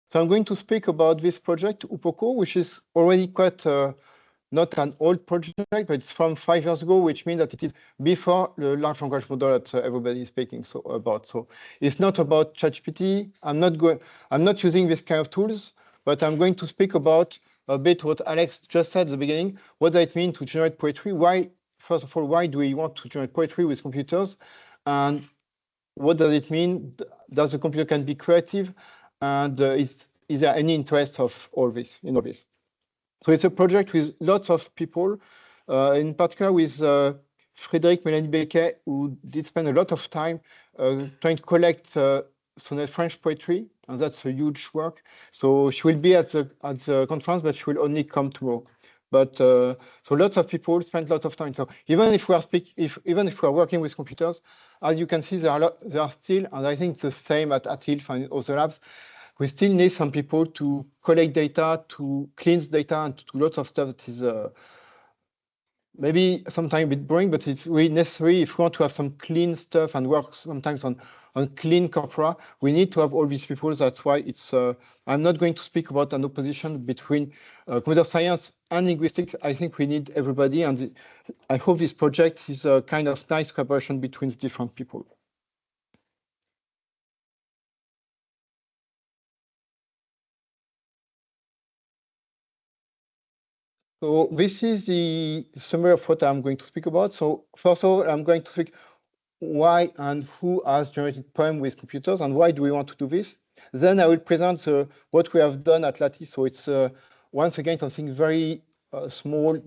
So I'm going to speak about this project, UPOCO, which is already quite not an old project, but it's from 5 years ago, which means that it is before the large language model that everybody is speaking about. So it's not about ChatGPT. I'm not using this kind of tools, but I'm going to speak about a bit what Alex just said at the beginning. What does it mean to generate poetry? Why, first of all, why do we want to generate poetry with computers? And what does it mean? Does the computer can be creative? And is there any interest of all this in all this? So it's a project with lots of people, in particular with Frédéric Mélanie Becquet, who did spend a lot of time trying to collect sonnet French poetry, and that's a huge work. So she will be at the conference, but she will only come tomorrow. But so lots of people spend lots of time. So even if we are working with computers, as you can see, there are still, and I think it's the same at ATILF and other labs, we still need some people to collect data, to cleanse data, and to do lots of stuff that is maybe sometimes a bit boring, but it's really necessary if we want to have some clean stuff and work sometimes on clean corpora. We need to have all these people. That's why it's. I'm not going to speak about an opposition between computer science and linguistics. I think we need everybody, and I hope this project is a kind of nice collaboration between different people. So this is the summary of what I'm going to speak about. So first of all, I'm going to speak why and who has generated poems with computers and why do we want to do this. Then I will present what we have done at LATTICE. So it's once again something very small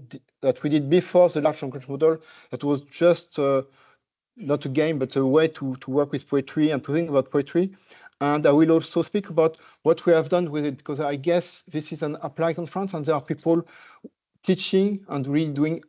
that we did before the large language model. That was just not a game, but a way to work with poetry and to think about poetry. And I will also speak about what we have done with it, because I guess this is an applied conference and there are people teaching and really doing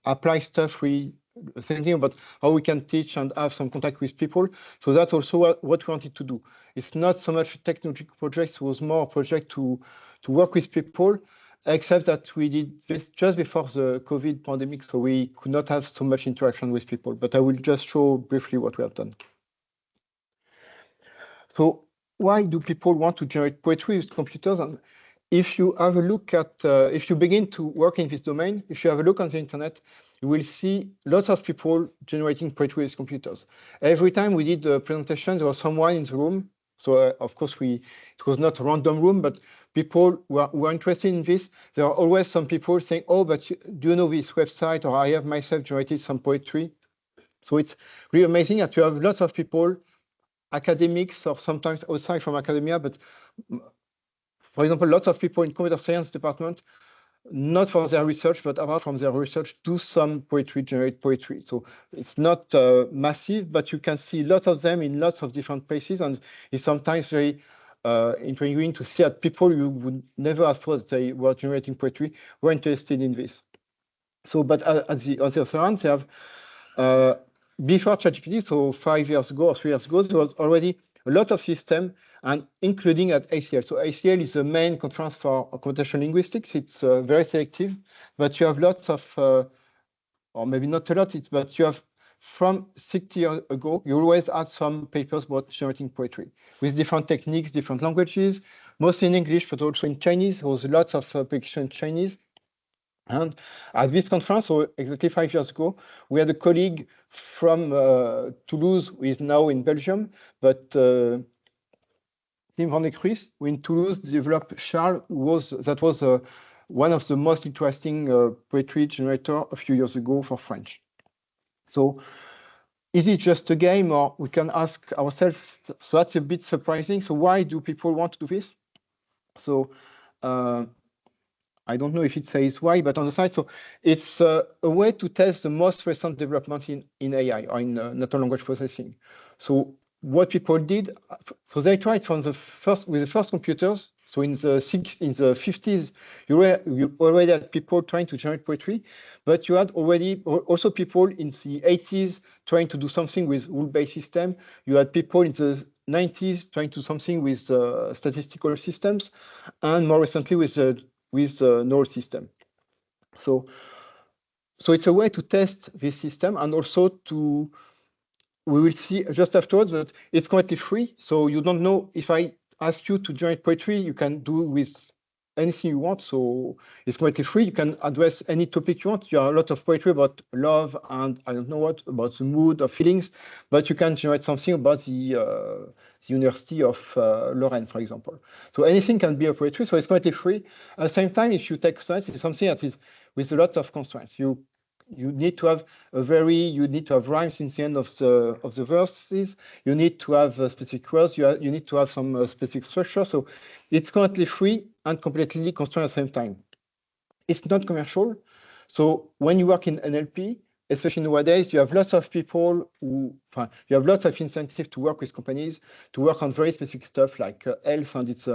applied stuff, really thinking about how we can teach and have some contact with people. So that's also what we wanted to do. It's not so much a technological project, it was more a project to work with people, except that we did this just before the COVID pandemic, so we could not have so much interaction with people. But I will just show briefly what we have done. So why do people want to generate poetry with computers? And if you have a look at, if you begin to work in this domain, if you have a look on the internet, you will see lots of people generating poetry with computers. Every time we did the presentation, there was someone in the room. So of course, it was not a random room, but people who are interested in this. There are always some people saying, oh, but do you know this website? Or I have myself generated some poetry. So it's really amazing that you have lots of people, academics or sometimes outside from academia, but for example, lots of people in computer science department, not for their research, but apart from their research, do some poetry, generate poetry. So it's not massive, but you can see lots of them in lots of different places, and it's sometimes very intriguing to see that people you would never have thought they were generating poetry were interested in this. So, but at the other hand, they have before ChatGPT, so 5 years ago or 3 years ago, there was already a lot of systems, and including at ACL. So ACL is the main conference for computational linguistics. It's very selective, but you have lots of, or maybe not a lot, but you have from 60 years ago, you always had some papers about generating poetry with different techniques, different languages, mostly in English, but also in Chinese. There was lots of publication in Chinese. And at this conference, so exactly 5 years ago, we had a colleague from Toulouse, who is now in Belgium, but Tim van der Kruis, who in Toulouse developed Charles, that was one of the most interesting poetry generator a few years ago for French. So is it just a game, or we can ask ourselves, so that's a bit surprising. So why do people want to do this? So I don't know if it says why, but on the side, so it's a way to test the most recent development in AI, or in natural language processing. So what people did, so they tried from with the first computers. So in the 50s, you already had people trying to generate poetry, but you had already also people in the 80s trying to do something with rule-based system. You had people in the 90s trying to do something with statistical systems, and more recently with the neural system. So it's a way to test this system, and also we will see just afterwards that it's completely free. So you don't know if I ask you to generate poetry, you can do with anything you want. So it's completely free. You can address any topic you want. You have a lot of poetry about love and I don't know what, about the mood or feelings, but you can generate something about the University of Lorraine, for example. So anything can be a poetry. So it's completely free. At the same time, if you take science, it's something that is with a lot of constraints. You need to have you need to have rhymes in the end of the verses. You need to have specific words. You need to have some specific structure. So it's completely free and completely constrained at the same time. It's not commercial. So when you work in NLP, especially nowadays, you have lots of people you have lots of incentive to work with companies, to work on very specific stuff like health, and it's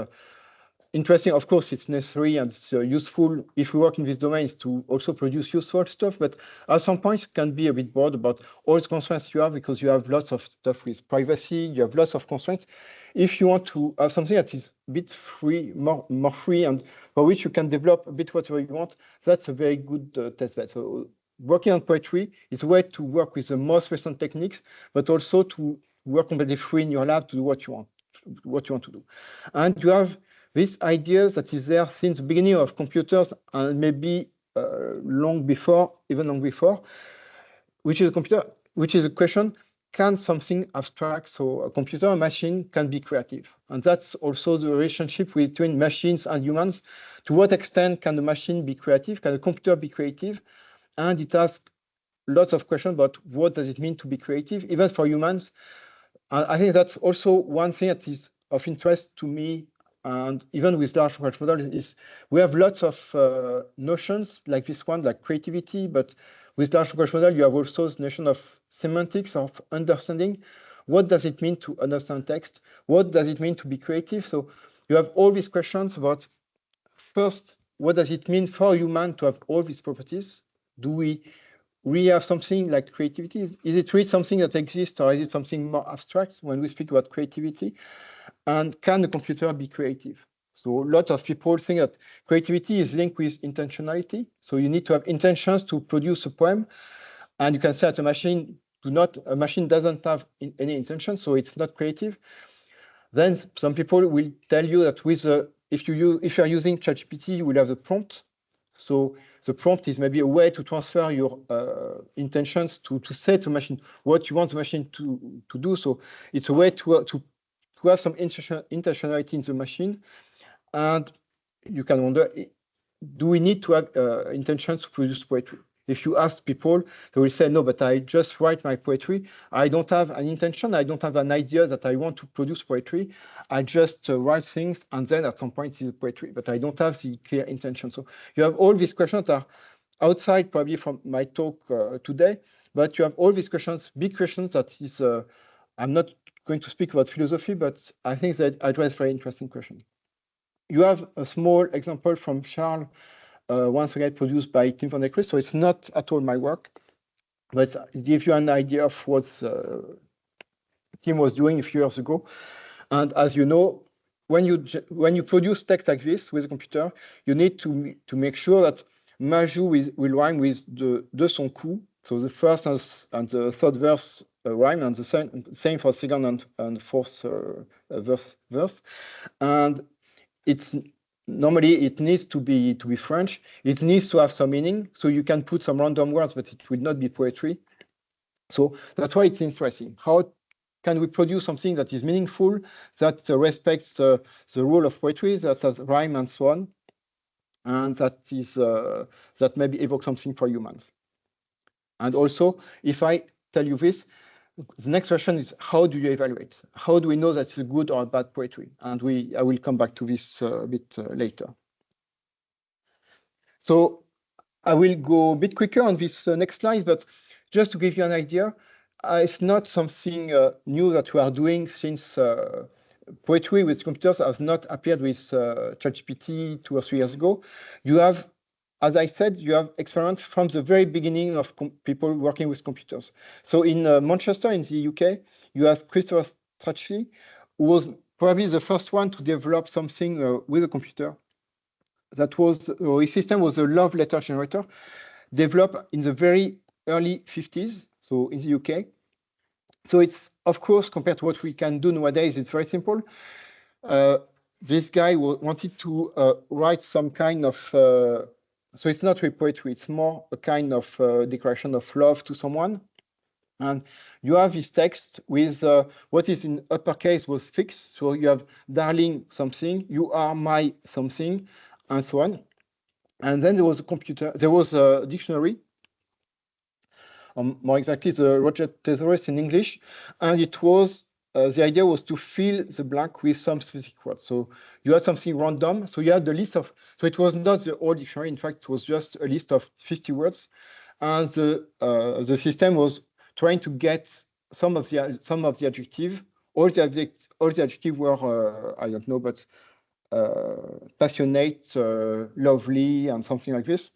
interesting. Of course, it's necessary and it's useful if we work in these domains to also produce useful stuff. But at some point, you can be a bit bored about all the constraints you have because you have lots of stuff with privacy. You have lots of constraints. If you want to have something that is a bit free, more free, and for which you can develop a bit whatever you want, that's a very good test bed. So working on poetry is a way to work with the most recent techniques, but also to work completely free in your lab to do what you want to do. And you have this idea that is there since the beginning of computers and maybe even long before, which is a question, can something abstract, so a computer or machine, can be creative? And that's also the relationship between machines and humans. To what extent can the machine be creative? Can the computer be creative? And it asks lots of questions about what does it mean to be creative, even for humans. And I think that's also one thing that is of interest to me. And even with large language models, is we have lots of notions like this one, like creativity, but with large language model, you have also the notion of semantics, of understanding. What does it mean to understand text? What does it mean to be creative? So you have all these questions about, first, what does it mean for a human to have all these properties? Do we really have something like creativity? Is it really something that exists, or is it something more abstract when we speak about creativity? And can the computer be creative? So a lot of people think that creativity is linked with intentionality. So you need to have intentions to produce a poem. And you can say that a machine doesn't have any intention, so it's not creative. Then some people will tell you that if you are using ChatGPT, you will have the prompt. So the prompt is maybe a way to transfer your intentions to say to machine what you want the machine to do. So it's a way to have some intentionality in the machine. And you can wonder, do we need to have intentions to produce poetry? If you ask people, they will say, no, but I just write my poetry. I don't have an intention. I don't have an idea that I want to produce poetry. I just write things, and then at some point it's poetry, but I don't have the clear intention. So you have all these questions that are outside probably from my talk today, but you have all these questions, big questions that is, I'm not going to speak about philosophy, but I think that address very interesting questions. You have a small example from Charles, once again produced by Tim van der Kruis, so it's not at all my work, but it gives you an idea of what Tim was doing a few years ago. And as you know, when you produce text like this with a computer, you need to make sure that Majou will rhyme with de son coup, so the first and the third verse rhyme, and the same for second and fourth verse. And normally it needs to be French. It needs to have some meaning. So you can put some random words, but it will not be poetry. So that's why it's interesting. How can we produce something that is meaningful, that respects the rule of poetry, that has rhyme and so on, and that maybe evokes something for humans? And also, if I tell you this, the next question is, how do you evaluate? How do we know that it's a good or a bad poetry? And I will come back to this a bit later. So I will go a bit quicker on this next slide, but just to give you an idea, it's not something new that we are doing since poetry with computers has not appeared with ChatGPT 2 or 3 years ago. You have, as I said, you have experiments from the very beginning of people working with computers. So in Manchester, in the UK, you have Christopher Strachey, who was probably the first one to develop something with a computer. That was, his system was a love letter generator, developed in the very early 50s, so in the UK. So it's, of course, compared to what we can do nowadays, it's very simple. this guy wanted to write some kind of, so it's not really poetry, it's more a kind of declaration of love to someone. And you have this text with what is in uppercase was fixed. So you have darling something, you are my something, and so on. And then there was a dictionary, more exactly the Roger Thesaurus in English, and it was the idea was to fill the blank with some specific words. So you had something random. So you had the list of. So it was not the whole dictionary. In fact, it was just a list of 50 words, and the system was trying to get some of the adjective. All the adjective were I don't know, but passionate, lovely, and something like this.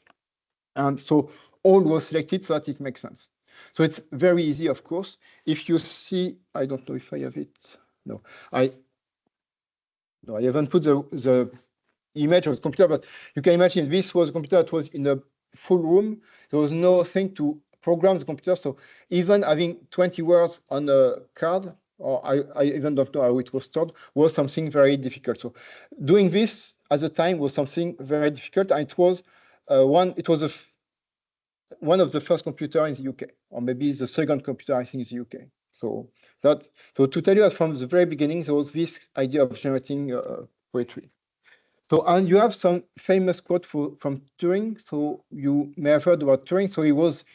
And so all was selected so that it makes sense. So it's very easy, of course. If you see, I don't know if I have it. No, I haven't put the image of the computer, but you can imagine this was a computer that was in a full room. There was nothing to program the computer. So even having 20 words on a card, or I even don't know how it was stored, was something very difficult. So doing this at the time was something very difficult. And it was one of the first computers in the UK, or maybe the second computer, I think, in the UK. So to tell you that from the very beginning, there was this idea of generating poetry. So, and you have some famous quote from Turing. So you may have heard about Turing. So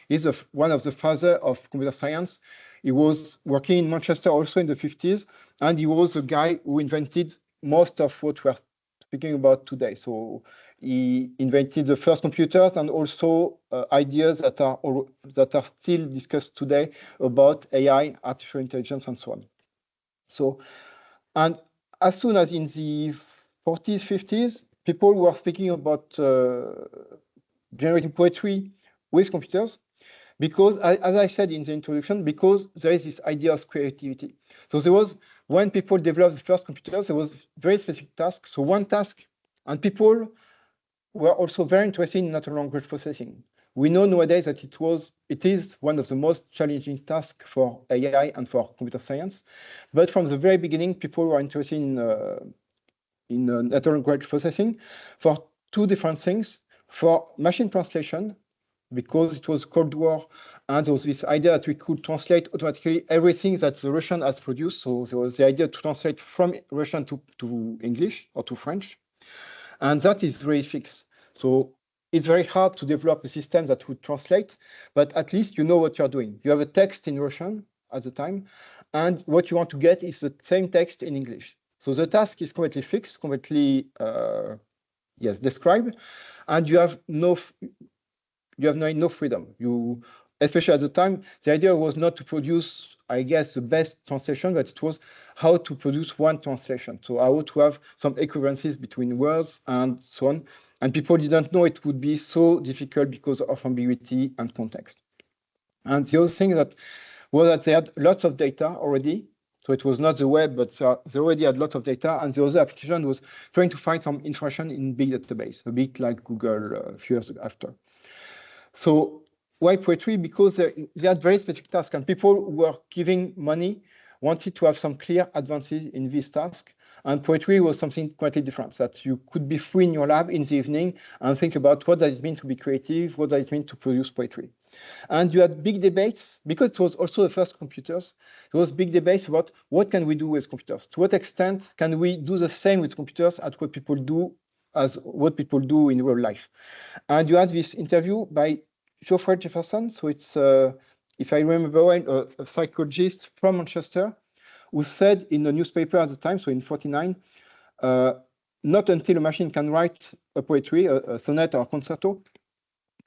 he's one of the fathers of computer science. He was working in Manchester also in the 50s, and he was the guy who invented most of what we're speaking about today. So he invented the first computers and also ideas that are still discussed today about AI, artificial intelligence, and so on. So, and as soon as in the 40s, 50s, people were speaking about generating poetry with computers because, as I said in the introduction, because there is this idea of creativity. So there was, when people developed the first computers, there was very specific tasks. So one task, and people were also very interested in natural language processing. We know nowadays that it is one of the most challenging tasks for AI and for computer science. But from the very beginning, people were interested in natural language processing for two different things. For machine translation, because it was Cold War, and there was this idea that we could translate automatically everything that the Russian has produced. So there was the idea to translate from Russian to English or to French. And that is very fixed. So it's very hard to develop a system that would translate, but at least you know what you're doing. You have a text in Russian at the time, and what you want to get is the same text in English. So the task is completely fixed, completely, described, and you have no freedom. Especially at the time, the idea was not to produce, I guess, the best translation, but it was how to produce one translation. So how to have some equivalences between words and so on. And people didn't know it would be so difficult because of ambiguity and context. And the other thing was that they had lots of data already. So it was not the web, but they already had lots of data. And the other application was trying to find some information in big database, a bit like Google a few years after. So why poetry? Because they had very specific tasks, and people who were giving money wanted to have some clear advances in this task. And poetry was something completely different, that you could be free in your lab in the evening and think about what does it mean to be creative, what does it mean to produce poetry. And you had big debates, because it was also the first computers, there was big debates about what can we do with computers? To what extent can we do the same with computers as what people do in real life? And you had this interview by Geoffrey Jefferson, so it's, if I remember well, a psychologist from Manchester, who said in a newspaper at the time, so in 49, not until a machine can write a poetry, a sonnet or a concerto,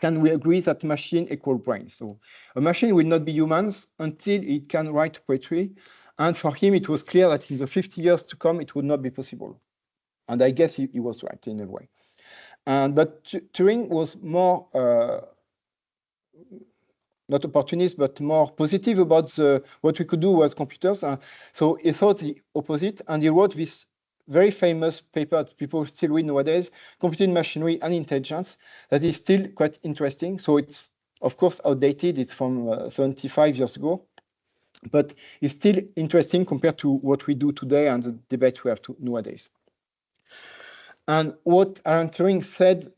can we agree that machine equal brain. So a machine will not be humans until it can write poetry. And for him, it was clear that in the 50 years to come, it would not be possible. And I guess he was right in a way. But Turing was more, not opportunist, but more positive about what we could do with computers. So he thought the opposite, and he wrote this very famous paper that people still read nowadays, Computing Machinery and Intelligence, that is still quite interesting. So it's, of course, outdated. It's from 75 years ago. but it's still interesting compared to what we do today and the debate we have nowadays. And what Alan Turing said,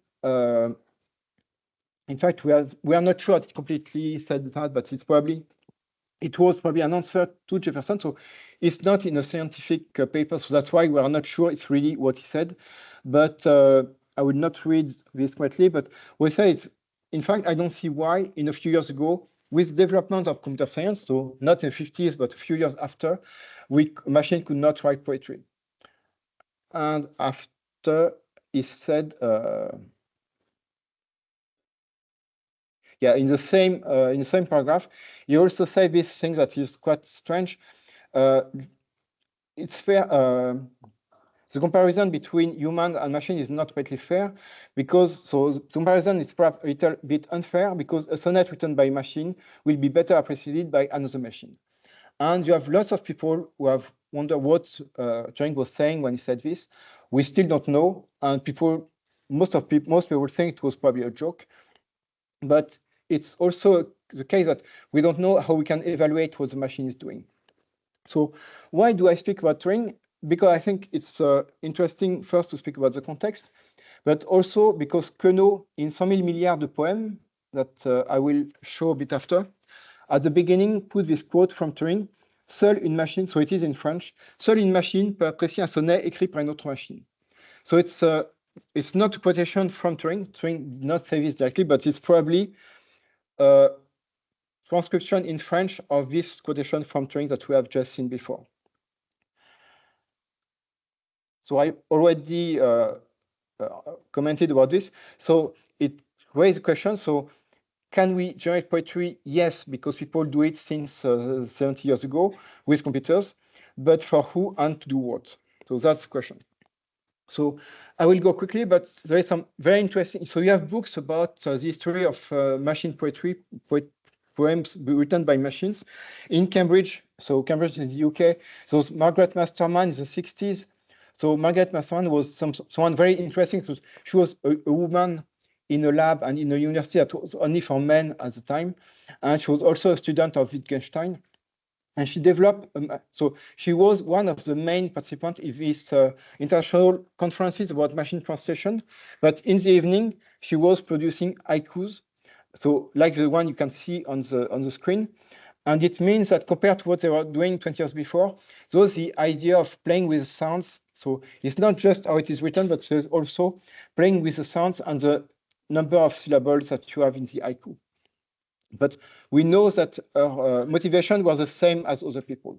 in fact, we are not sure that he completely said that, but it was probably an answer to Jefferson. So it's not in a scientific paper, so that's why we are not sure it's really what he said. But I will not read this correctly, but what he says, in fact, I don't see why in a few years ago, with development of computer science, so not in the 50s, but a few years after, machine could not write poetry. And after he said, yeah, in the same paragraph, he also said this thing that is quite strange. It's fair. The comparison between human and machine is not completely fair because the comparison is perhaps a little bit unfair because a sonnet written by a machine will be better appreciated by another machine. And you have lots of people who have wondered what Turing was saying when he said this. We still don't know, and most people think it was probably a joke. But it's also the case that we don't know how we can evaluate what the machine is doing. So why do I speak about Turing? Because I think it's interesting first to speak about the context, but also because Queneau, in 100 000 milliards de poèmes, that I will show a bit after, at the beginning put this quote from Turing, seule une machine, so it is in French, seule une machine peut apprécier un sonnet écrit par une autre machine. So it's not a quotation from Turing. Turing did not say this directly, but it's probably a transcription in French of this quotation from Turing that we have just seen before. So I already commented about this. So it raised a question. So can we generate poetry? Yes, because people do it since 70 years ago with computers, but for who and to do what? So that's the question. So I will go quickly, but there is some very interesting. So you have books about the history of machine poetry, poems written by machines in Cambridge. So Cambridge in the UK. So Margaret Masterman in the 60s. So Margaret Masterman was someone very interesting because she was a woman in a lab and in a university that was only for men at the time. And she was also a student of Wittgenstein. And she developed, so she was one of the main participants in these international conferences about machine translation. But in the evening, she was producing haïkus, so like the one you can see on the screen. And it means that compared to what they were doing 20 years before, there's the idea of playing with sounds. So it's not just how it is written, but there's also playing with the sounds and the number of syllables that you have in the haiku. But we know that her motivation was the same as other people.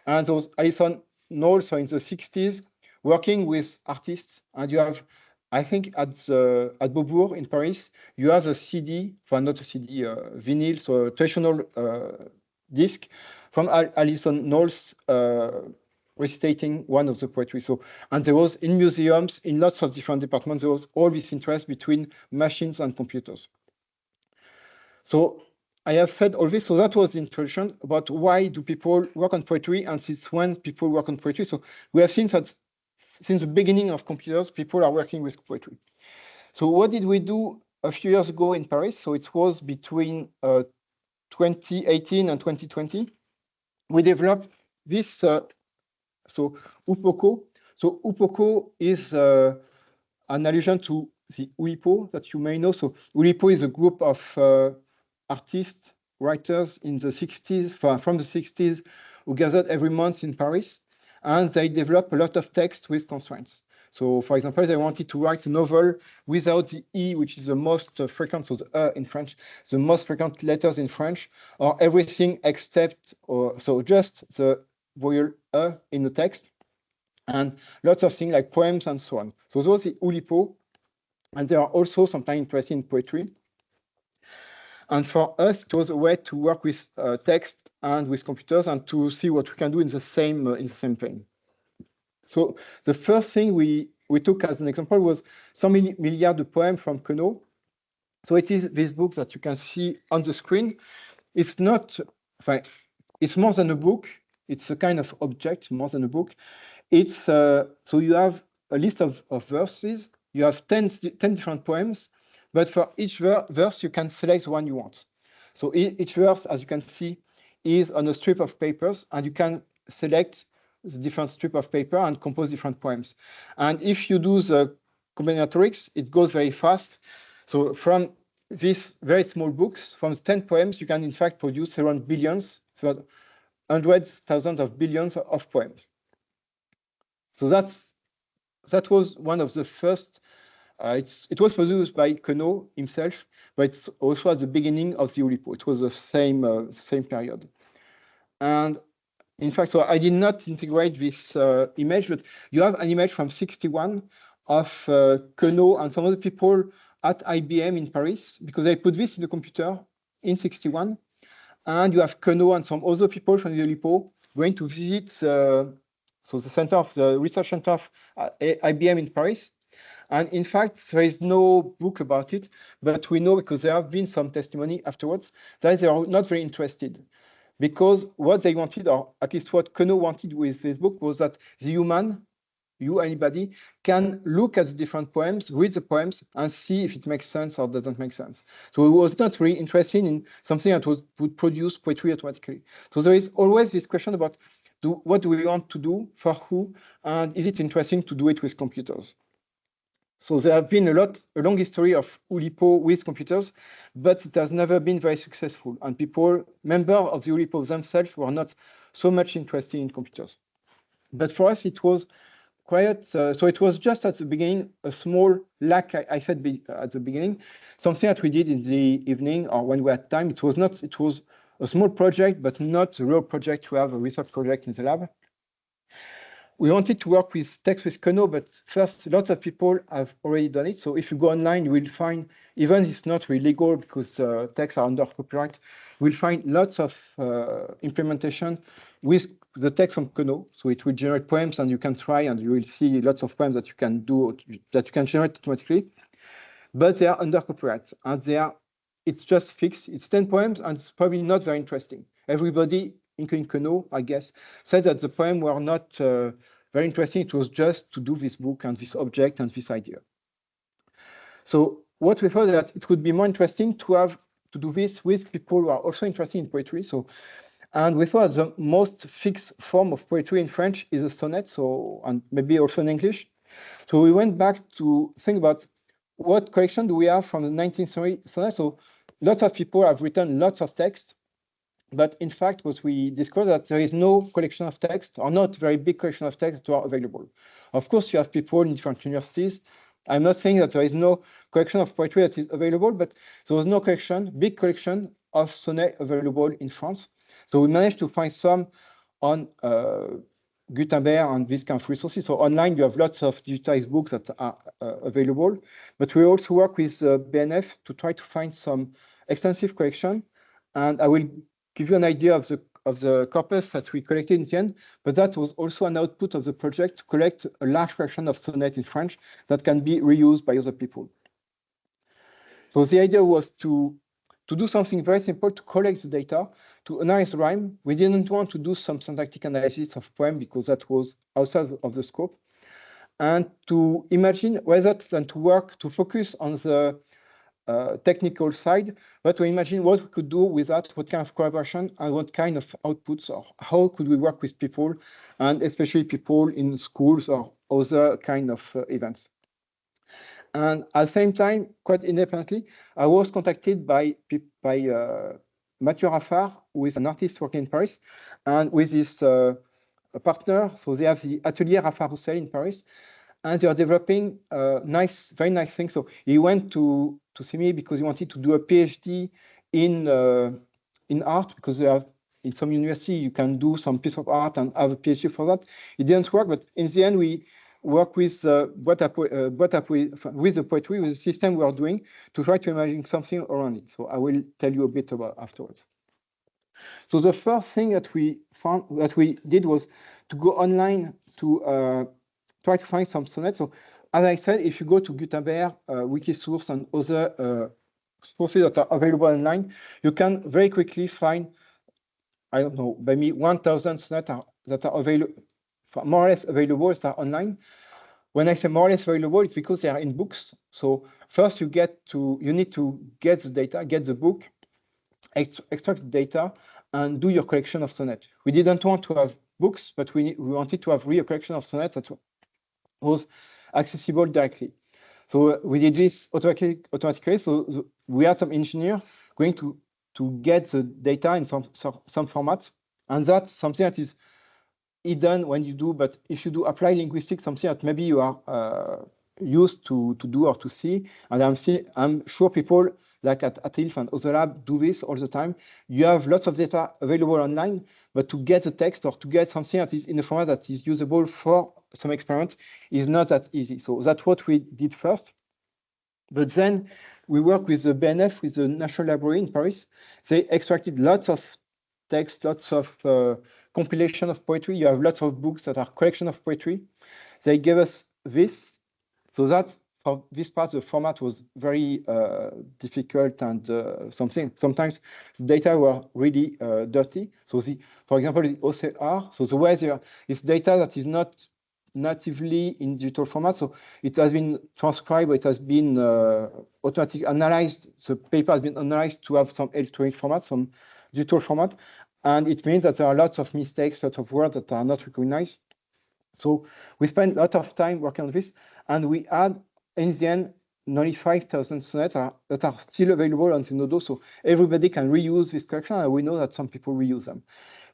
And there was Alison Knowles, so in the 60s, working with artists. And you have, I think, at Beaubourg in Paris, you have a CD, well, not a CD, vinyl, so a traditional disc from Alison Knowles restating one of the poetry. So, and there was in museums, in lots of different departments, there was all this interest between machines and computers. So I have said all this, so that was the introduction about why do people work on poetry and since when people work on poetry. So we have seen that since the beginning of computers, people are working with poetry. So what did we do a few years ago in Paris? So it was between 2018 and 2020. We developed this, so Upoko. So Upoko is an allusion to the Oulipo that you may know. So Oulipo is a group of artists, writers in the 60s, from the 60s, who gathered every month in Paris, and they developed a lot of text with constraints. So, for example, they wanted to write a novel without the E, which is the most frequent, so the in French, the most frequent letters in French, or everything except, so just the vowel in the text, and lots of things like poems and so on. So those are the Oulipo, and they are also sometimes interested in poetry. And for us, it was a way to work with text and with computers and to see what we can do in the same vein. So the first thing we took as an example was 100 milliards de poèmes from Queneau. So it is this book that you can see on the screen. It's not, it's more than a book. It's a kind of object, more than a book. It's so you have a list of verses. You have 10 different poems. But for each verse, you can select the one you want. So each verse, as you can see, is on a strip of papers, and you can select the different strip of paper and compose different poems. And if you do the combinatorics, it goes very fast. So from these very small books, from 10 poems, you can in fact produce around billions, so hundreds, thousands of billions of poems. So that was one of the first. It was produced by Queneau himself, but it's also at the beginning of the Oulipo. It was the same period. And in fact, so I did not integrate this image, but you have an image from 61 of Queneau and some other people at IBM in Paris, because I put this in the computer in 61. And you have Queneau and some other people from the Oulipo going to visit the center of the research center of IBM in Paris. And in fact, there is no book about it, but we know, because there have been some testimony afterwards, that they are not very interested. Because what they wanted, or at least what Queneau wanted with this book, was that the human, anybody, can look at the different poems, read the poems, and see if it makes sense or doesn't make sense. So he was not really interested in something that would produce poetry automatically. So there is always this question about what do we want to do, for who, and is it interesting to do it with computers? So there have been a long history of Oulipo with computers, but it has never been very successful. And members of the Oulipo themselves were not so much interested in computers. But for us, it was quite, so it was just at the beginning, a small lack, I said at the beginning, something that we did in the evening or when we had time. It was a small project, but not a real project to have a research project in the lab. We wanted to work with text with Queneau, but first, lots of people have already done it. So if you go online, you will find, even if it's not really legal because texts are under copyright, you will find lots of implementation with the text from Queneau. So it will generate poems, and you can try, and you will see lots of poems that you can do, that you can generate automatically. But they are under copyright, and it's just fixed. It's 10 poems, and it's probably not very interesting. Everybody, including Queneau, I guess, said that the poems were not very interesting. It was just to do this book and this object and this idea. So what we thought that it would be more interesting to do this with people who are also interested in poetry. And we thought the most fixed form of poetry in French is a sonnet, and maybe also in English. So we went back to think about what collection do we have from the 19th century sonnet. So lots of people have written lots of text. But in fact, what we discovered that there is no collection of text, or not very big collection of text that are available. Of course, you have people in different universities. I'm not saying that there is no collection of poetry that is available, but there was no big collection of sonnets available in France. So we managed to find some on Gutenberg and these kind of resources. So online, you have lots of digitized books that are available. But we also work with BNF to try to find some extensive collection. And I will give you an idea of the corpus that we collected in the end, but that was also an output of the project to collect a large collection of sonnets in French that can be reused by other people. So the idea was to do something very simple, to collect the data, to analyze the rhyme. We didn't want to do some syntactic analysis of poem because that was outside of the scope, and to imagine rather than to focus on the technical side, but to imagine what we could do with that, what kind of collaboration and what kind of outputs, or how could we work with people, and especially people in schools or other kind of events. And at the same time, quite independently, I was contacted by Mathieu Raffard, who is an artist working in Paris, and with his partner. So they have the Atelier Raffard-Roussel in Paris, and they are developing very nice things. So he went to see me because he wanted to do a PhD in art, because they have, in some university you can do some piece of art and have a PhD for that. It didn't work, but in the end we work with with the poetry, with the system we are doing, to try to imagine something around it. So I will tell you a bit about afterwards. So the first thing that we did was to go online to try to find some sonnets. So as I said, if you go to Gutenberg, Wikisource, and other sources that are available online, you can very quickly find, I don't know, maybe 1,000 sonnets that are available, more or less available, that are online. When I say more or less available, it's because they are in books. So first you need to get the data, get the book, extract the data, and do your collection of sonnets. We didn't want to have books, but we wanted to have really a collection of sonnets that was accessible directly. So we did this automatically. So we had some engineer going to get the data in some formats, and that's something that is hidden when you do. But if you do applied linguistics, something that maybe you are used to do or to see, and I'm sure people like at ILF and other lab do this all the time. You have lots of data available online, but to get the text or to get something that is in a format that is usable for some experiment is not that easy. So that's what we did first. But then we work with the BNF, with the National Library in Paris. They extracted lots of text, lots of compilation of poetry. You have lots of books that are collection of poetry. They gave us this, so that for this part, the format was very difficult, and sometimes the data were really dirty. So for example, the OCR, so the way there is data that is not natively in digital format, so it has been transcribed, it has been automatically analyzed. The paper has been analyzed to have some electronic format, some digital format, and it means that there are lots of mistakes, lots of words that are not recognized. So we spent a lot of time working on this, and we had, in the end, nearly 5,000 sonnets that are still available on Zenodo, so everybody can reuse this collection, and we know that some people reuse them.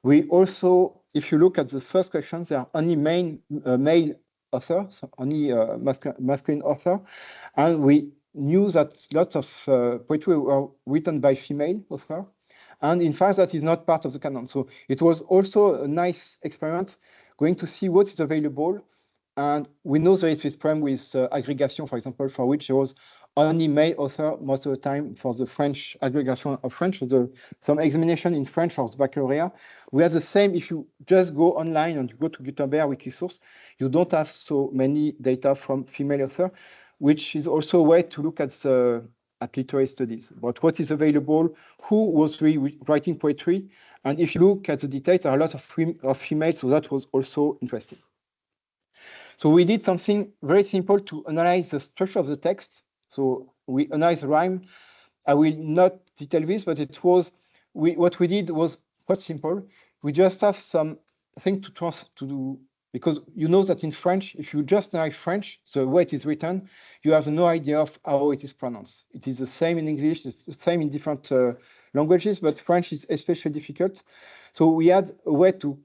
We also, if you look at the first collections, there are only male authors, so only masculine author, and we knew that lots of poetry were written by female author, and in fact that is not part of the canon. So it was also a nice experiment going to see what is available. And we know there is this problem with aggregation, for example, for which there was only male author most of the time for the French aggregation of French, so some examination in French or the baccalaureate. We have the same, if you just go online and you go to Gutenberg Wikisource, you don't have so many data from female author, which is also a way to look at literary studies, but what is available, who was really writing poetry, and if you look at the details, there are a lot of females, so that was also interesting. So we did something very simple to analyze the structure of the text. So we analyzed rhyme. I will not detail this, but it was what we did was quite simple. We just have some thing to do, because you know that in French, if you just analyze French, the way it is written, you have no idea of how it is pronounced. It is the same in English, it's the same in different languages, but French is especially difficult. So we had a way to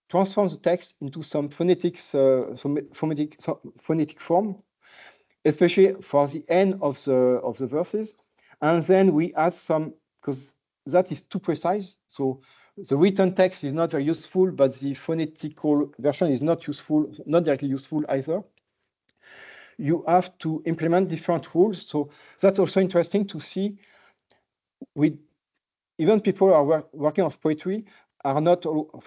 transform the text into some phonetic form, especially for the end of the verses. And then we add some, because that is too precise. So the written text is not very useful, but the phonetical version is not useful, not directly useful either. You have to implement different rules. So that's also interesting to see. Even people who are working on poetry are not all,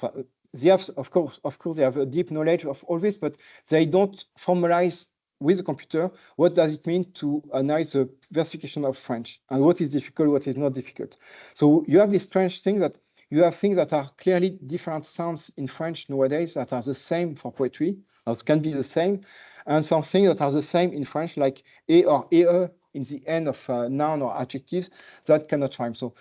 they have, of course, they have a deep knowledge of all this, but they don't formalize with the computer what does it mean to analyze the versification of French and what is difficult, what is not difficult. So you have this strange thing that you have things that are clearly different sounds in French nowadays that are the same for poetry, or can be the same, and some things that are the same in French, like e or ee in the end of noun or adjectives that cannot rhyme. So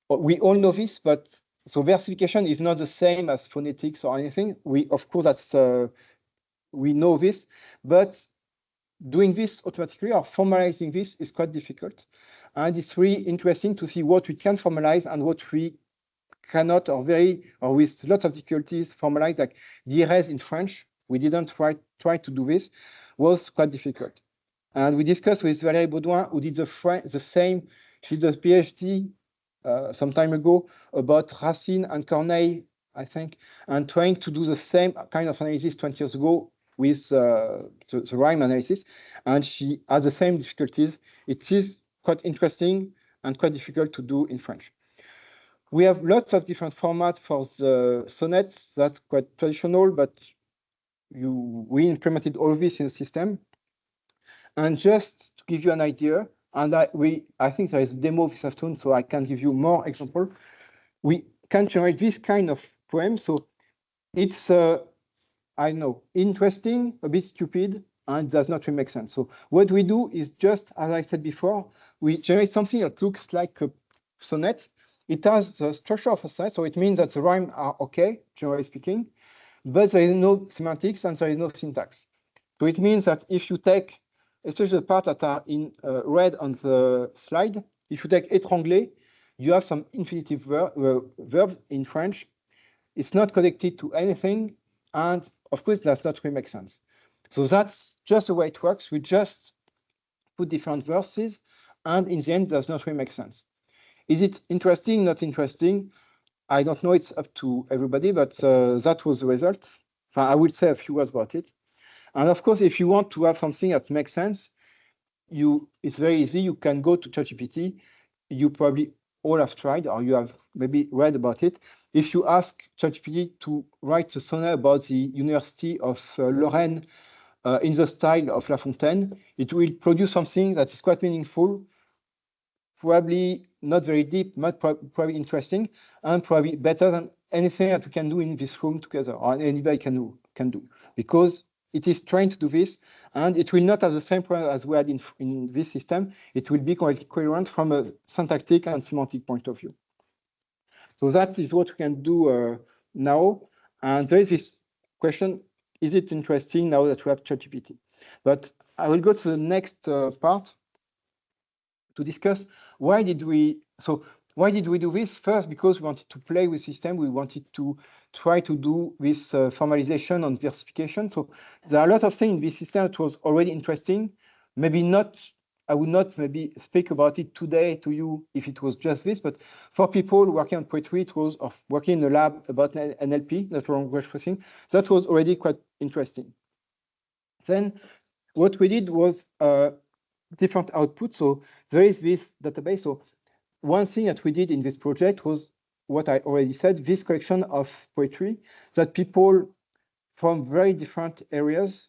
we all know this, but so versification is not the same as phonetics or anything. Of course, that's we know this, but doing this automatically or formalizing this is quite difficult. And it's really interesting to see what we can formalize and what we cannot, or with lots of difficulties formalize, like dièse in French. We didn't try to do this, was quite difficult. And we discussed with Valérie Baudouin, who did the same. She did a PhD some time ago about Racine and Corneille, I think, and trying to do the same kind of analysis 20 years ago with the rhyme analysis, and she had the same difficulties. It is quite interesting and quite difficult to do in French. We have lots of different formats for the sonnets. That's quite traditional, but we implemented all of this in the system. And just to give you an idea, and I think there is a demo this afternoon, so I can give you more example. We can generate this kind of poem. So it's, I know, interesting, a bit stupid, and does not really make sense. So what we do is just, as I said before, we generate something that looks like a sonnet, it has the structure of a sonnet, so it means that the rhymes are okay, generally speaking, but there is no semantics and there is no syntax. So it means that if you take, especially the parts that are in red on the slide, if you take étrangler, you have some infinitive verbs in French. It's not connected to anything, and of course, does not really make sense. So that's just the way it works. We just put different verses, and in the end, it does not really make sense. Is it interesting, not interesting? I don't know, it's up to everybody, but that was the result. I will say a few words about it. And of course, if you want to have something that makes sense, it's very easy. You can go to ChatGPT. You probably all have tried, or you have maybe read about it. If you ask ChatGPT to write a sonnet about the University of Lorraine in the style of La Fontaine, it will produce something that is quite meaningful, probably not very deep, not probably interesting, and probably better than anything that we can do in this room together, or anybody can do, because it is trained to do this, and it will not have the same problem as we had in this system. It will be coherent from a syntactic and semantic point of view. So that is what we can do now. And there is this question, is it interesting now that we have ChatGPT? But I will go to the next part to discuss why did we do this? First, because we wanted to play with system. We wanted to try to do this formalization and versification. So there are a lot of things in this system that was already interesting. Maybe not, I would not maybe speak about it today to you if it was just this, but for people working on poetry, it was working in a lab about NLP, natural language processing. That was already quite interesting. Then what we did was different output. So there is this database. So one thing that we did in this project was what I already said, this collection of poetry that people from very different areas,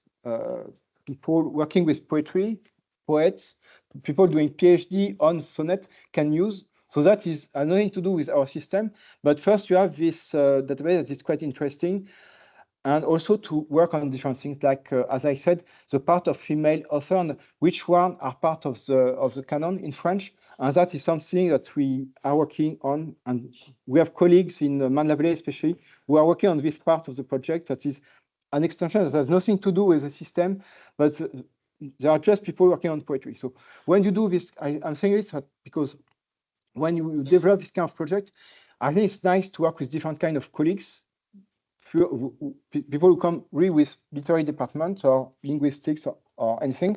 people working with poetry, poets, people doing PhD on sonnet can use. So that is nothing to do with our system. But first you have this database that is quite interesting, and also to work on different things, like, as I said, the part of female author and which one are part of the canon in French. And that is something that we are working on. And we have colleagues in Man-Labelé especially who are working on this part of the project that is an extension that has nothing to do with the system, but there are just people working on poetry. So when you do this, I'm saying this because when you develop this kind of project, I think it's nice to work with different kind of colleagues, people who come really with literary department or linguistics or anything,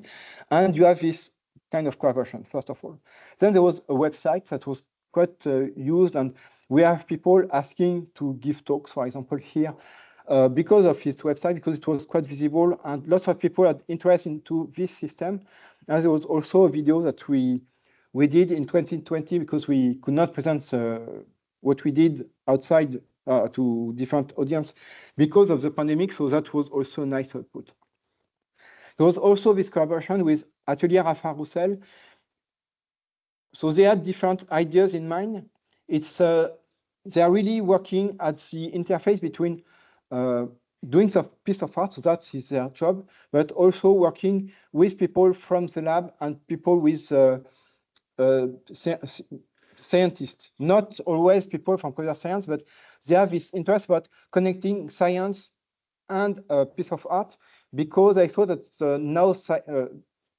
and you have this kind of collaboration, first of all. Then there was a website that was quite used, and we have people asking to give talks, for example, here, because of his website, because it was quite visible, and lots of people had interest into this system. And there was also a video that we did in 2020 because we could not present what we did outside to different audience because of the pandemic. So that was also a nice output. There was also this collaboration with Atelier Raphaël Roussel. So they had different ideas in mind. It's they are really working at the interface between doing some piece of art, so that is their job, but also working with people from the lab and people with scientists, not always people from computer science, but they have this interest about connecting science and a piece of art, because I saw that now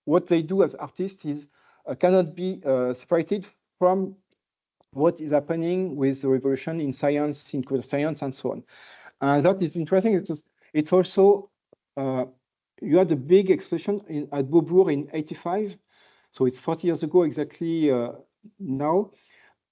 what they do as artists is cannot be separated from what is happening with the revolution in science, in computer science, and so on. And that is interesting because it's also, you had a big explosion at Beaubourg in '85, so it's 40 years ago exactly now.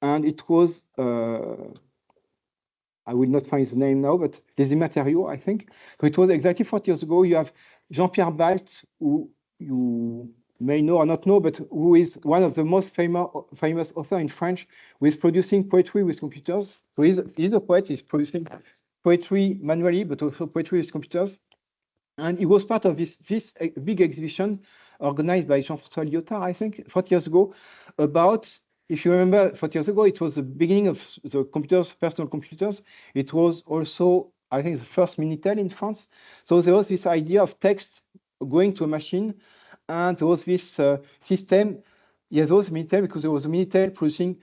And it was, I will not find the name now, but Les Immatériaux, I think. So it was exactly 40 years ago. You have Jean-Pierre Balt, who you may know or not know, but who is one of the most famous authors in French, who is producing poetry with computers. So he's a poet, he's producing poetry manually, but also poetry with computers. And he was part of this big exhibition organized by Jean-François Lyotard, I think, 40 years ago, about, if you remember, 40 years ago, it was the beginning of the computers, personal computers. It was also, I think, the first Minitel in France. So there was this idea of text going to a machine, and there was this system. Yes, there was Minitel, because there was a Minitel producing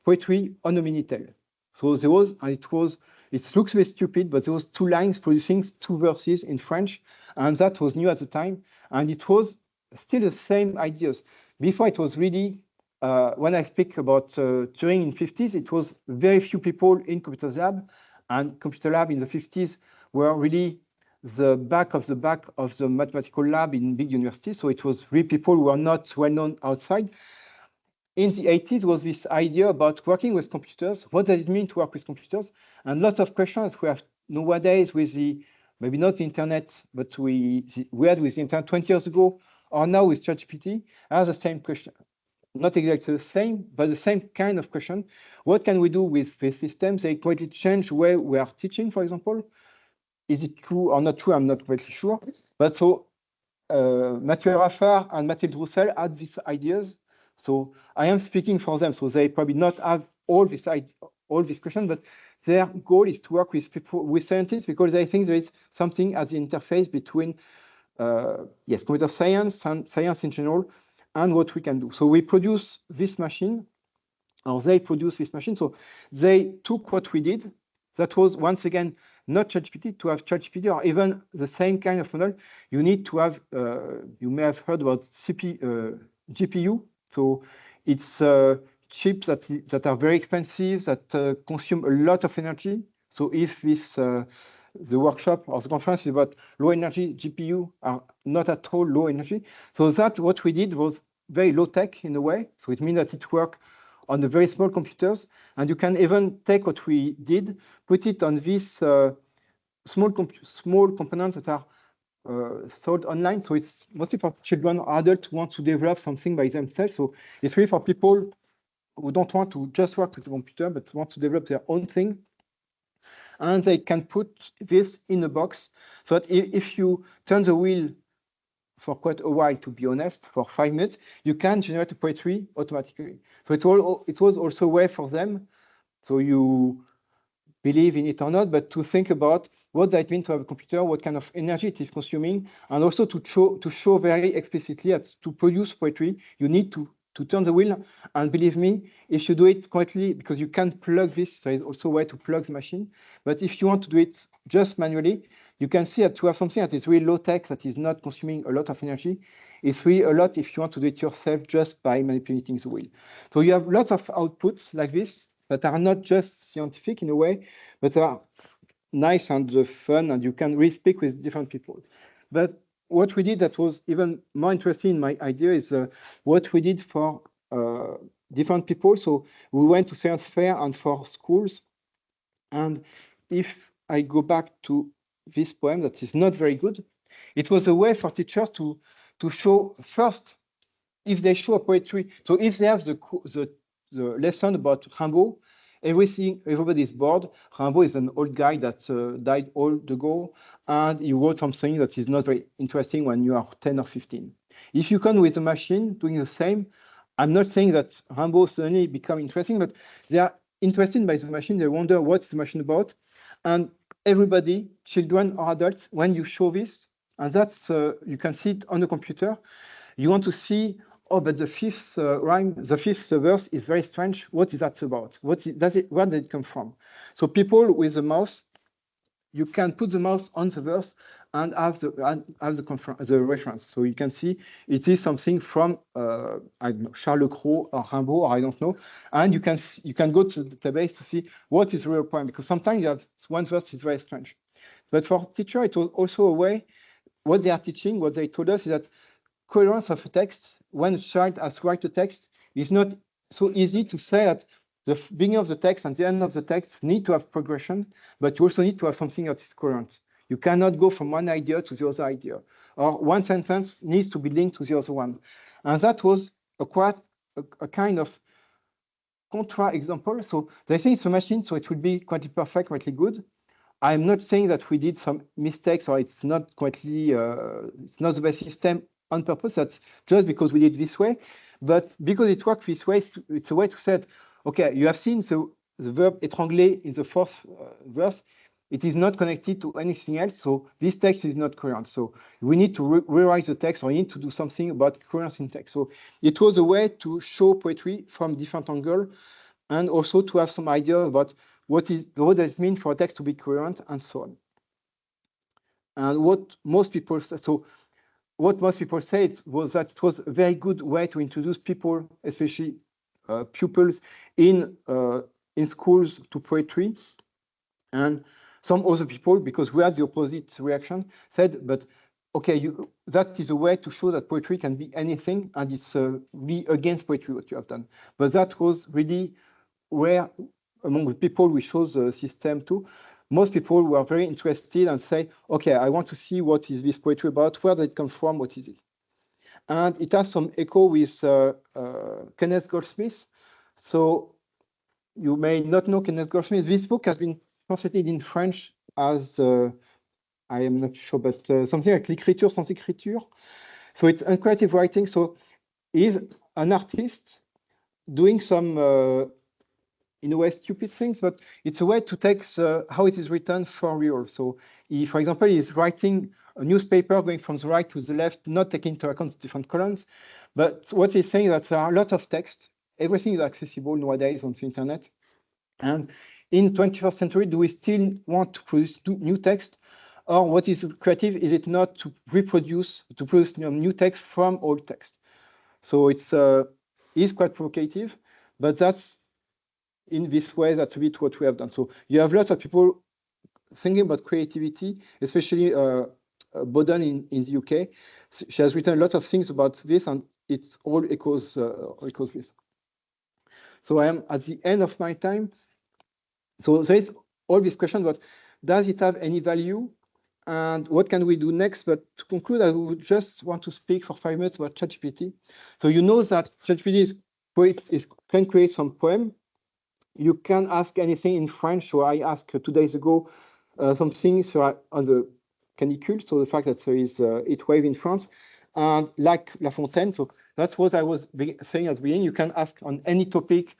poetry on a Minitel. So there was, and it looks very stupid, but there was 2 lines producing 2 verses in French, and that was new at the time, and it was still the same ideas. Before it was really, when I speak about Turing in 50s, it was very few people in computer lab, and computer lab in the 50s were really the back of the mathematical lab in big universities. So it was really people who were not well known outside. In the 80s was this idea about working with computers. What does it mean to work with computers? And lots of questions we have nowadays with the, maybe not the internet, but we had with the internet 20 years ago, or now with ChatGPT, are the same question. Not exactly the same, but the same kind of question. What can we do with these systems? They greatly change the way we are teaching, for example. Is it true or not true? I'm not really sure. But so Mathieu Raffard and Mathilde Roussel had these ideas. So I am speaking for them. So they probably not have all this questions, but their goal is to work with people, with scientists, because they think there is something at the interface between, yes, computer science and science in general, and what we can do. So we produce this machine, or they produce this machine. So they took what we did. That was, once again, not ChatGPT. To have ChatGPT or even the same kind of model, you need to have, you may have heard about GPU. So it's chips that are very expensive, that consume a lot of energy. So if this, the workshop or the conference is about low energy, GPU are not at all low energy. So that what we did was very low tech in a way. So it means that it works on the very small computers, and you can even take what we did, put it on these small components that are sold online. So it's mostly for children or adults who want to develop something by themselves. So it's really for people who don't want to just work with the computer, but want to develop their own thing. And they can put this in a box so that if you turn the wheel for quite a while, to be honest, for 5 minutes, you can generate a poetry automatically. So it was also a way for them, so you believe in it or not, but to think about what that means to have a computer, what kind of energy it is consuming, and also to show very explicitly that to produce poetry, you need to turn the wheel. And believe me, if you do it correctly, because you can plug this, there is also a way to plug the machine. But if you want to do it just manually, you can see that to have something that is really low tech, that is not consuming a lot of energy, it's really a lot if you want to do it yourself just by manipulating the wheel. So you have lots of outputs like this that are not just scientific in a way, but are nice and fun, and you can really speak with different people. But what we did that was even more interesting in my idea is what we did for different people. So we went to science fair and for schools. And if I go back to this poem that is not very good, it was a way for teachers to show first, if they show a poetry. So if they have the lesson about Rimbaud, everybody is bored. Rimbaud is an old guy that died old ago, and he wrote something that is not very interesting when you are 10 or 15. If you come with a machine doing the same, I'm not saying that Rimbaud suddenly become interesting, but they are interested by the machine. They wonder what's the machine about. And everybody, children or adults, when you show this, and that's, you can see it on the computer, you want to see, oh, but the fifth rhyme, the fifth verse is very strange. What is that about? Where does it come from? So people with the mouse, you can put the mouse on the verse and have the reference. So you can see it is something from I don't know, Charles Lecros or Rimbaud, or I don't know. And you can go to the database to see what is real poem, because sometimes you have one verse is very strange. But for teacher, it was also a way, what they are teaching, what they told us is that coherence of a text, when a child has to write a text, is not so easy to say that the beginning of the text and the end of the text need to have progression, but you also need to have something that is coherent. You cannot go from one idea to the other idea, or one sentence needs to be linked to the other one. And that was a kind of contra example. So they think it's a machine, so it will be quite perfect, quite good. I'm not saying that we did some mistakes or it's not quitely, it's not the best system on purpose. That's just because we did this way. But because it worked this way, it's a way to say, okay, you have seen the verb étrangler in the fourth verse. It is not connected to anything else. So this text is not coherent. So we need to rewrite the text, or we need to do something about coherence in text. So it was a way to show poetry from different angles. and also to have some idea about what does it mean for a text to be coherent, and so on. And what most people said was that it was a very good way to introduce people, especially pupils in schools, to poetry. And some other people, because we had the opposite reaction, said, but okay, that is a way to show that poetry can be anything, and it's really against poetry what you have done. But that was really where, among the people we chose the system to, most people were very interested and say, okay, I want to see what is this poetry about, where does it come from, what is it? And it has some echo with Kenneth Goldsmith. So you may not know Kenneth Goldsmith. This book has been translated in French as, I am not sure, but something like L'écriture sans écriture. So it's uncreative writing. So he's an artist doing some, in a way, stupid things, but it's a way to take how it is written for real. So he, for example, is writing a newspaper going from the right to the left, not taking into account the different columns. But what he's saying is that there are a lot of text. Everything is accessible nowadays on the internet. And in the 21st century, do we still want to produce new text? Or what is creative? Is it not to produce new text from old text? So it's quite provocative, but that's in this way, that's a bit what we have done. So you have lots of people thinking about creativity, especially Boden in the UK. She has written a lot of things about this, and it all echoes this. So I am at the end of my time. So there is all this question about, does it have any value? And what can we do next? But to conclude, I would just want to speak for 5 minutes about ChatGPT. So you know that ChatGPT can create some poem. You can ask anything in French. So I asked 2 days ago something on the canicule, so the fact that there is a heat wave in France, and like La Fontaine. So that's what I was saying at the beginning. You can ask on any topic,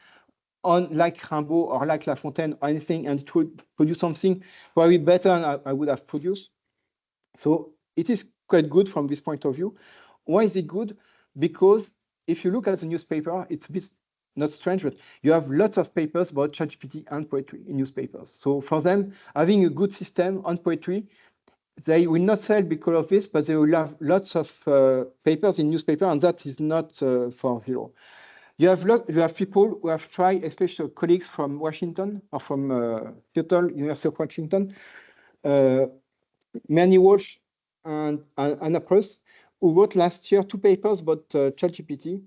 on like Rimbaud or like La Fontaine or anything, and it would produce something probably better than I would have produced. So it is quite good from this point of view. Why is it good? Because if you look at the newspaper, it's a bit not strange, but you have lots of papers about ChatGPT and poetry in newspapers. So for them, having a good system on poetry, they will not sell because of this, but they will have lots of papers in newspaper, and that is not for zero. You have people who have tried, especially colleagues from Washington or from Seattle, University of Washington, Manny Walsh and Anna Press, who wrote last year 2 papers about ChatGPT,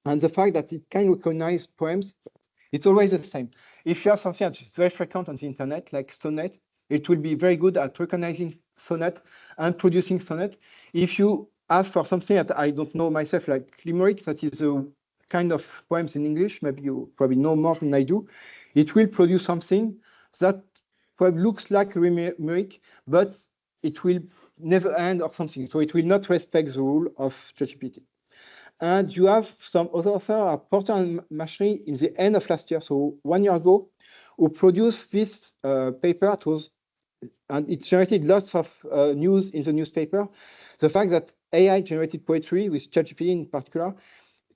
and the fact that it can recognize poems. It's always the same. If you have something that is very frequent on the internet, like sonnet, it will be very good at recognizing sonnet and producing sonnet. If you ask for something that I don't know myself, like limerick, that is a kind of poems in English, maybe you probably know more than I do, it will produce something that probably looks like a limerick, but it will never end or something. So it will not respect the rule of ChatGPT. And you have some other author, Porté and Machinery, in the end of last year, so 1 year ago, who produced this paper. And it generated lots of news in the newspaper. The fact that AI-generated poetry, with ChatGPT in particular,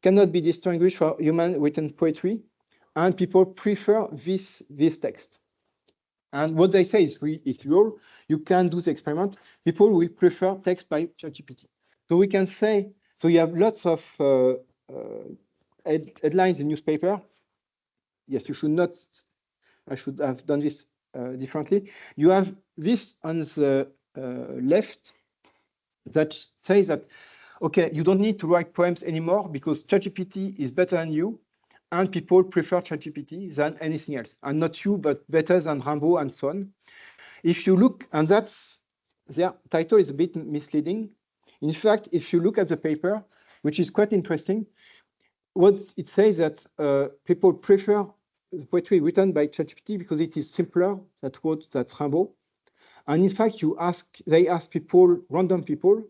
cannot be distinguished from human-written poetry, and people prefer this text. And what they say is real. You can do the experiment. People will prefer text by ChatGPT. So we can say, so you have lots of headlines in newspaper. Yes, you should not, I should have done this differently. You have this on the left that says that, okay, you don't need to write poems anymore because ChatGPT is better than you, and people prefer ChatGPT than anything else, and not you, but better than Rimbaud and so on. If you look, and that's, their title is a bit misleading. In fact, if you look at the paper, which is quite interesting, what it says that people prefer the poetry written by ChatGPT because it is simpler than Rimbaud. And in fact, they ask people, random people,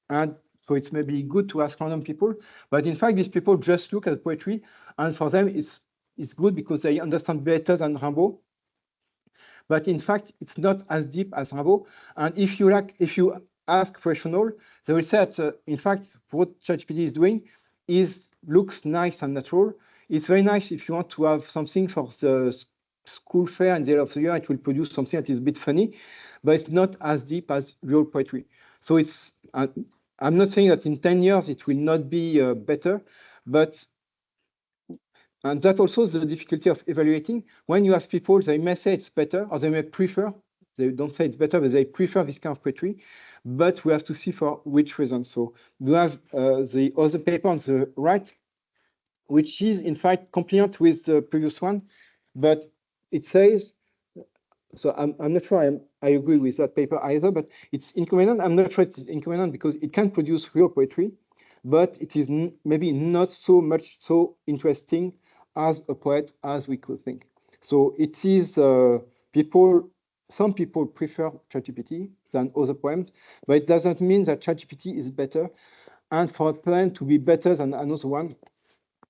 and so it's maybe good to ask random people, but in fact, these people just look at poetry, and for them, it's good because they understand better than Rimbaud. But in fact, it's not as deep as Rimbaud. And if you ask professional, they will say that, in fact, what ChatGPT is doing looks nice and natural. it's very nice if you want to have something for the school fair and the end of the year. It will produce something that is a bit funny, but it's not as deep as real poetry. So it's, I'm not saying that in 10 years it will not be better, but, and that also is the difficulty of evaluating. When you ask people, they may say it's better, or they may prefer, they don't say it's better, but they prefer this kind of poetry, but we have to see for which reason. So you have the other paper on the right, which is in fact compliant with the previous one, but it says, so I'm not sure I agree with that paper either, but it's inconvenient. I'm not sure it's inconvenient because it can produce real poetry, but it is maybe not so much so interesting as a poet as we could think. So it is some people prefer ChatGPT than other poems, but it doesn't mean that ChatGPT is better. And for a poem to be better than another one,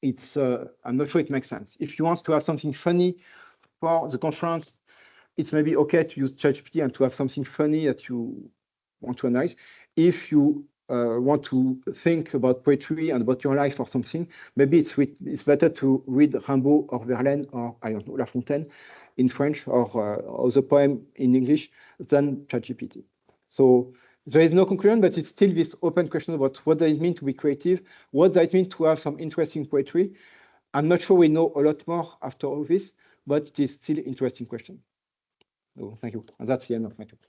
it's I'm not sure it makes sense. If you want to have something funny for the conference, it's maybe okay to use ChatGPT and to have something funny that you want to analyze. If you want to think about poetry and about your life or something, maybe it's better to read Rimbaud or Verlaine or, I don't know, La Fontaine in French or the poem in English than ChatGPT. So there is no conclusion, but it's still this open question about what does it mean to be creative? What does it mean to have some interesting poetry? I'm not sure we know a lot more after all this, but it is still an interesting question. So thank you. And that's the end of my talk.